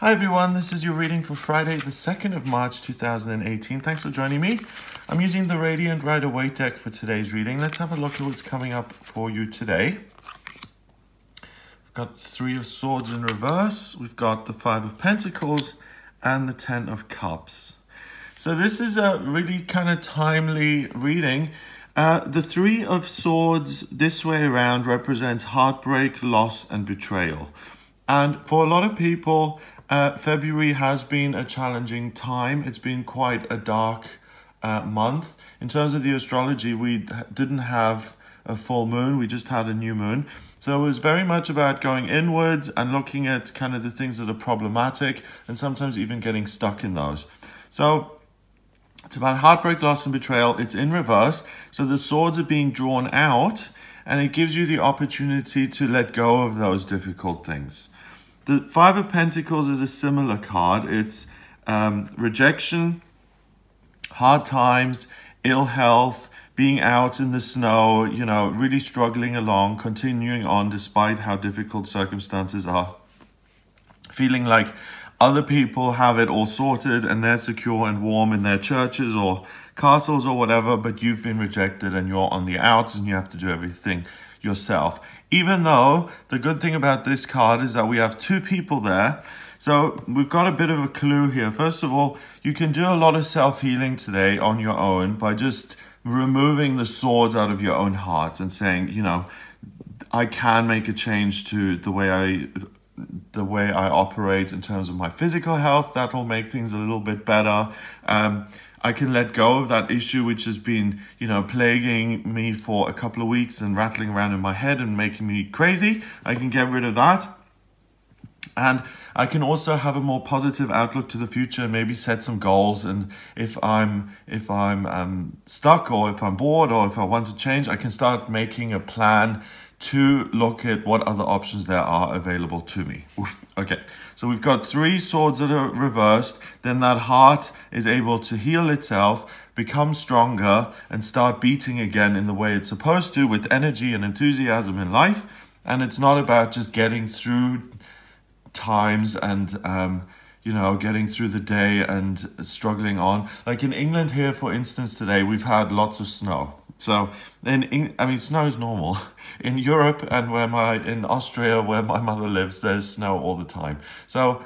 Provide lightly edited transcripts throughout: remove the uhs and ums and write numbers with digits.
Hi everyone, this is your reading for Friday the 2nd of March 2018. Thanks for joining me. I'm using the Radiant Rider-Waite deck for today's reading. Let's have a look at what's coming up for you today. We've got Three of Swords in reverse, we've got the Five of Pentacles, and the Ten of Cups. So this is a really kind of timely reading. The Three of Swords this way around represents heartbreak, loss, and betrayal. And for a lot of people, February has been a challenging time. It's been quite a dark month. In terms of the astrology, we didn't have a full moon, we just had a new moon. So it was very much about going inwards and looking at kind of the things that are problematic and sometimes even getting stuck in those. So it's about heartbreak, loss, and betrayal. It's in reverse. So the swords are being drawn out and it gives you the opportunity to let go of those difficult things. The Five of Pentacles is a similar card. It's rejection, hard times, ill health, being out in the snow, you know, really struggling along, continuing on despite how difficult circumstances are. Feeling like other people have it all sorted and they're secure and warm in their churches or castles or whatever, but you've been rejected and you're on the outs and you have to do everything yourself. Even though the good thing about this card is that we have two people there. So we've got a bit of a clue here. First of all, you can do a lot of self-healing today on your own by just removing the swords out of your own heart and saying, you know, I can make a change to the way I operate in terms of my physical health. That'll make things a little bit better. I can let go of that issue which has been, you know, plaguing me for a couple of weeks and rattling around in my head and making me crazy. I can get rid of that. And I can also have a more positive outlook to the future and maybe set some goals. And if I'm stuck or if I'm bored or if I want to change, I can start making a plan to look at what other options there are available to me. Okay, so we've got three swords that are reversed. Then that heart is able to heal itself, become stronger, and start beating again in the way it's supposed to, with energy and enthusiasm in life. And it's not about just getting through times and you know, getting through the day and struggling on. Like in England here, for instance, today we've had lots of snow. So I mean, snow is normal. In Europe and in Austria, where my mother lives, there's snow all the time. So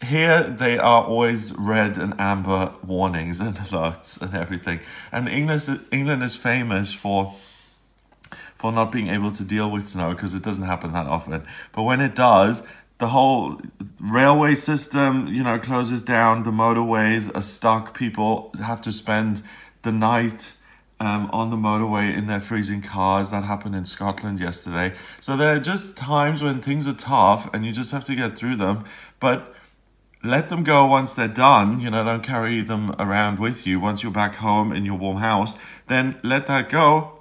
here they are always red and amber warnings and alerts and everything. And England is famous for not being able to deal with snow because it doesn't happen that often. But when it does, the whole railway system, you know, closes down. The motorways are stuck. People have to spend the night on the motorway in their freezing cars. That happened in Scotland yesterday. So there are just times when things are tough and you just have to get through them. But let them go once they're done. You know, don't carry them around with you. Once you're back home in your warm house, then let that go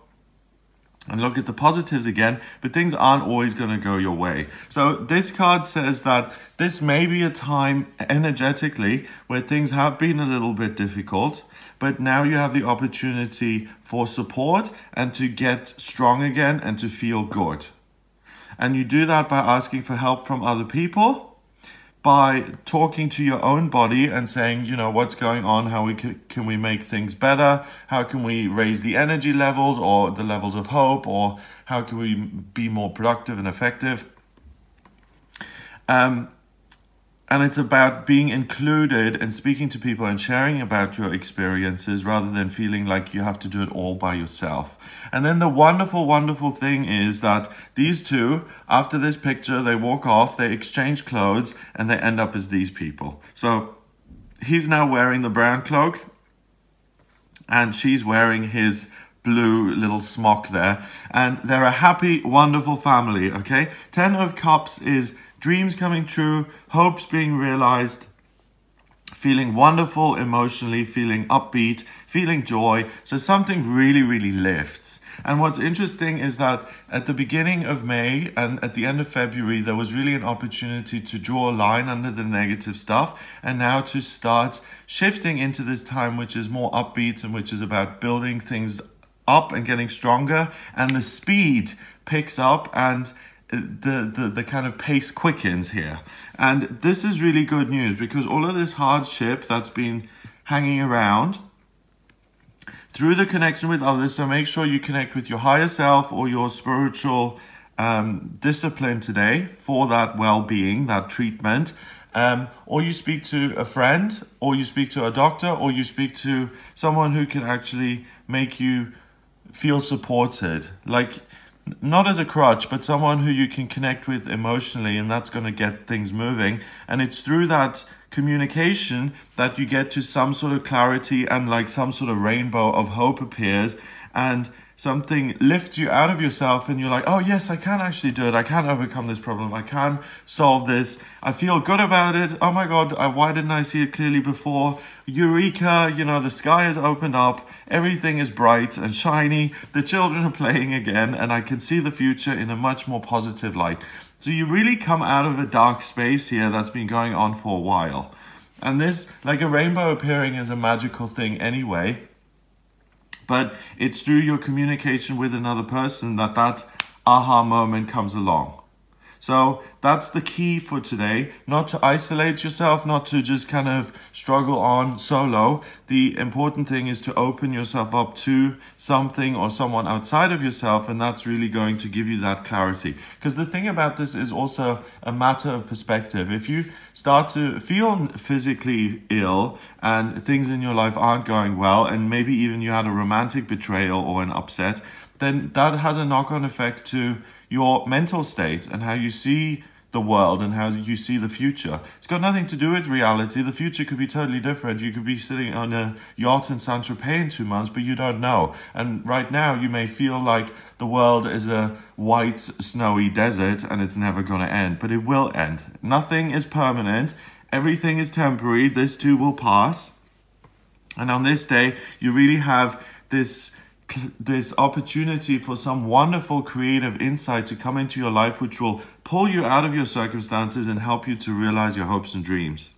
and look at the positives again, but things aren't always going to go your way. So this card says that this may be a time energetically where things have been a little bit difficult, but now you have the opportunity for support and to get strong again and to feel good. And you do that by asking for help from other people, by talking to your own body and saying, you know, what's going on, how can we make things better, how can we raise the energy levels or the levels of hope, or how can we be more productive and effective. And it's about being included and speaking to people and sharing about your experiences rather than feeling like you have to do it all by yourself. And then the wonderful, wonderful thing is that these two, after this picture, they walk off, they exchange clothes, and they end up as these people. So he's now wearing the brown cloak, and she's wearing his blue little smock there. And they're a happy, wonderful family, okay? Ten of Cups is dreams coming true, hopes being realized, feeling wonderful emotionally, feeling upbeat, feeling joy. So something really, really lifts. And what's interesting is that at the beginning of May and at the end of February, there was really an opportunity to draw a line under the negative stuff and now to start shifting into this time which is more upbeat and which is about building things up and getting stronger. And the speed picks up and the kind of pace quickens here. And this is really good news, because all of this hardship that's been hanging around, through the connection with others, so make sure you connect with your higher self or your spiritual discipline today for that well-being, that treatment, or you speak to a friend, or you speak to a doctor, or you speak to someone who can actually make you feel supported, like not as a crutch, but someone who you can connect with emotionally, and that's going to get things moving. And it's through that communication that you get to some sort of clarity, and like some sort of rainbow of hope appears, and something lifts you out of yourself, and you're like, oh yes, I can actually do it. I can overcome this problem. I can solve this. I feel good about it. Oh my God, why didn't I see it clearly before? Eureka, you know, the sky has opened up. Everything is bright and shiny. The children are playing again, and I can see the future in a much more positive light. So you really come out of a dark space here that's been going on for a while. And this, like a rainbow appearing, is a magical thing anyway. But it's through your communication with another person that that aha moment comes along. So that's the key for today, not to isolate yourself, not to just kind of struggle on solo. The important thing is to open yourself up to something or someone outside of yourself, and that's really going to give you that clarity. Because the thing about this is also a matter of perspective. If you start to feel physically ill and things in your life aren't going well, and maybe even you had a romantic betrayal or an upset, then that has a knock-on effect to your mental state and how you see the world and how you see the future. It's got nothing to do with reality. The future could be totally different. You could be sitting on a yacht in Saint-Tropez in 2 months, but you don't know. And right now you may feel like the world is a white, snowy desert and it's never going to end, but it will end. Nothing is permanent. Everything is temporary. This too will pass. And on this day, you really have this opportunity for some wonderful creative insight to come into your life, which will pull you out of your circumstances and help you to realize your hopes and dreams.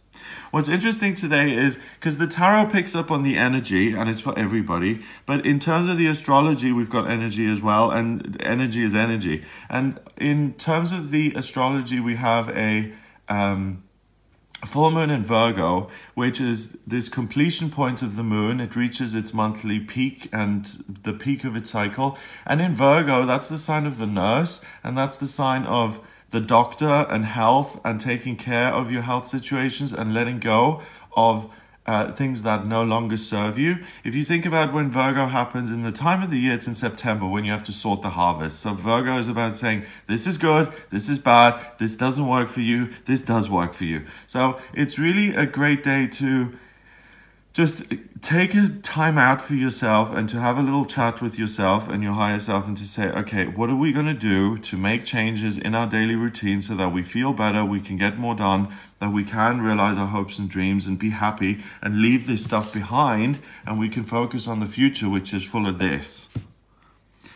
What's interesting today is, because the tarot picks up on the energy and it's for everybody, but in terms of the astrology, we've got energy as well, and energy is energy. And in terms of the astrology, we have a full moon in Virgo, which is this completion point of the moon. It reaches its monthly peak and the peak of its cycle. And in Virgo, that's the sign of the nurse, and that's the sign of the doctor and health and taking care of your health situations and letting go of things that no longer serve you. If you think about when Virgo happens in the time of the year, it's in September when you have to sort the harvest. So Virgo is about saying, this is good, this is bad, this doesn't work for you, this does work for you. So it's really a great day to just take a time out for yourself and to have a little chat with yourself and your higher self, and to say, okay, what are we going to do to make changes in our daily routine so that we feel better, we can get more done, that we can realize our hopes and dreams and be happy and leave this stuff behind, and we can focus on the future, which is full of this.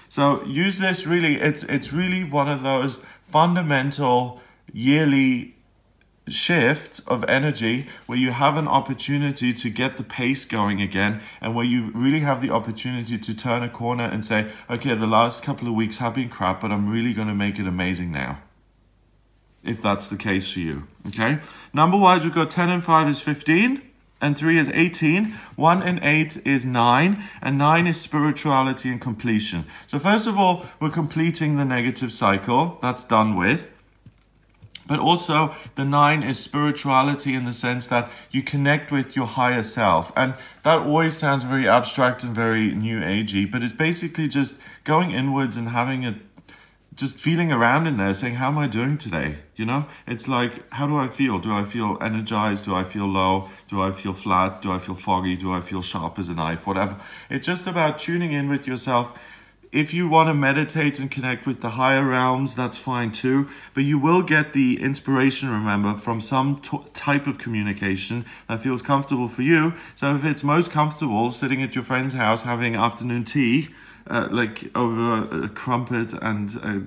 So use this really, it's really one of those fundamental yearly shifts of energy where you have an opportunity to get the pace going again, and where you really have the opportunity to turn a corner and say, okay, the last couple of weeks have been crap, but I'm really going to make it amazing now, if that's the case for you. Okay, number wise, we've got 10 and 5 is 15, and 3 is 18, 1 and 8 is 9, and 9 is spirituality and completion. So first of all, we're completing the negative cycle. That's done with. But also the 9 is spirituality, in the sense that you connect with your higher self. And that always sounds very abstract and very new agey, but it's basically just going inwards and having just feeling around in there, saying, how am I doing today? You know, it's like, how do I feel? Do I feel energized? Do I feel low? Do I feel flat? Do I feel foggy? Do I feel sharp as a knife? Whatever. It's just about tuning in with yourself. If you want to meditate and connect with the higher realms, that's fine too. But you will get the inspiration, remember, from some type of communication that feels comfortable for you. So if it's most comfortable sitting at your friend's house having afternoon tea, like over a crumpet and a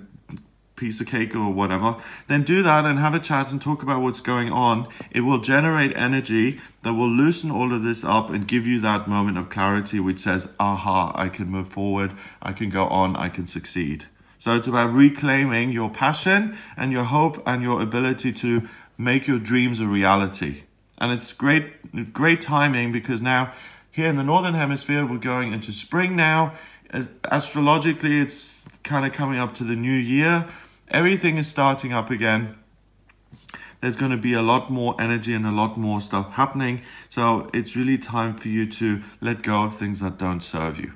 piece of cake or whatever, then do that and have a chat and talk about what's going on. It will generate energy that will loosen all of this up and give you that moment of clarity which says, aha, I can move forward, I can go on, I can succeed. So it's about reclaiming your passion and your hope and your ability to make your dreams a reality. And it's great timing, because now here in the Northern Hemisphere, we're going into spring now. Astrologically, it's kind of coming up to the new year. Everything is starting up again. There's going to be a lot more energy and a lot more stuff happening. So it's really time for you to let go of things that don't serve you.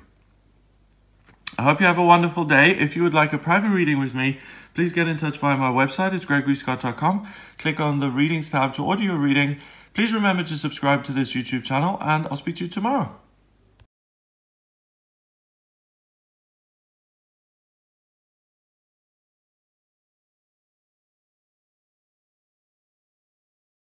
I hope you have a wonderful day. If you would like a private reading with me, please get in touch via my website. It's gregoryscott.com. Click on the readings tab to order your reading. Please remember to subscribe to this YouTube channel, and I'll speak to you tomorrow.